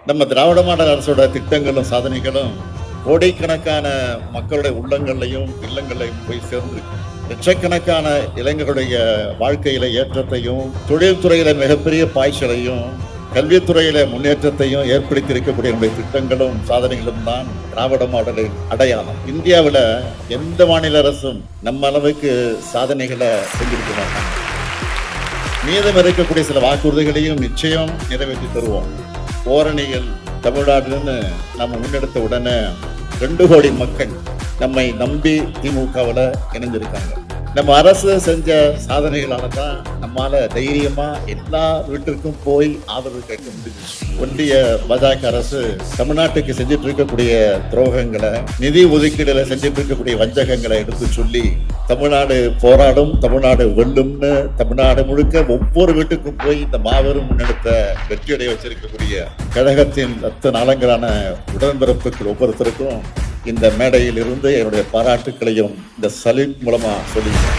நம்ம திராவிட மாடல் அரசோட திட்டங்களும் சாதனைகளும் கோடிக்கணக்கான மக்களுடைய உள்ளங்கள்லையும் இல்லங்களையும் போய் சேர்ந்திருக்கு. லட்சக்கணக்கான இளைஞர்களுடைய வாழ்க்கையில ஏற்றத்தையும், தொழில்துறையில மிகப்பெரிய பாய்ச்சலையும், கல்வித்துறையில முன்னேற்றத்தையும் ஏற்படுத்தி இருக்கக்கூடிய நம்முடைய திட்டங்களும் சாதனைகளும் தான் திராவிட மாடலின் அடையாளம். இந்தியாவில் எந்த மாநில அரசும் நம்ம அளவுக்கு சாதனைகளை செஞ்சிருக்க மாட்டாங்க. மீதம் இருக்கக்கூடிய சில வாக்குறுதிகளையும் நிச்சயம் நிறைவேற்றி தருவோம். ஓரணிகள் தமிழ்நாடுன்னு நம்ம முன்னெடுத்த உடனே 2 கோடி மக்கள் நம்மை நம்பி திமுகவில் இணைஞ்சிருக்காங்க. நம்ம அரசு செஞ்ச சாதனைகளால தான் நம்மால தைரியமா எல்லா வீட்டிற்கும் போய் ஆதரவு கேட்க முடிஞ்சிச்சு. ஒன்றிய பாஜக அரசு தமிழ்நாட்டுக்கு செஞ்சிட்டு இருக்கக்கூடிய துரோகங்களை, நிதி ஒதுக்கீடுல செஞ்சிட்டு இருக்கக்கூடிய வஞ்சகங்களை எடுத்து சொல்லி தமிழ்நாடு போராடும், தமிழ்நாடு வெல்லும்னு தமிழ்நாடு முழுக்க ஒவ்வொரு வீட்டுக்கும் போய் இந்த மாபெரும் முன்னெடுத்த வெற்றியடைய வச்சிருக்கக்கூடிய கழகத்தின் 10 நாளங்களான உடன்பிறப்புகள் ஒவ்வொருத்தருக்கும் இந்த மேடையில் இருந்து என்னுடைய பாராட்டுக்களையும் இந்த சலூட் மூலமா சொல்லிக்கிறேன்.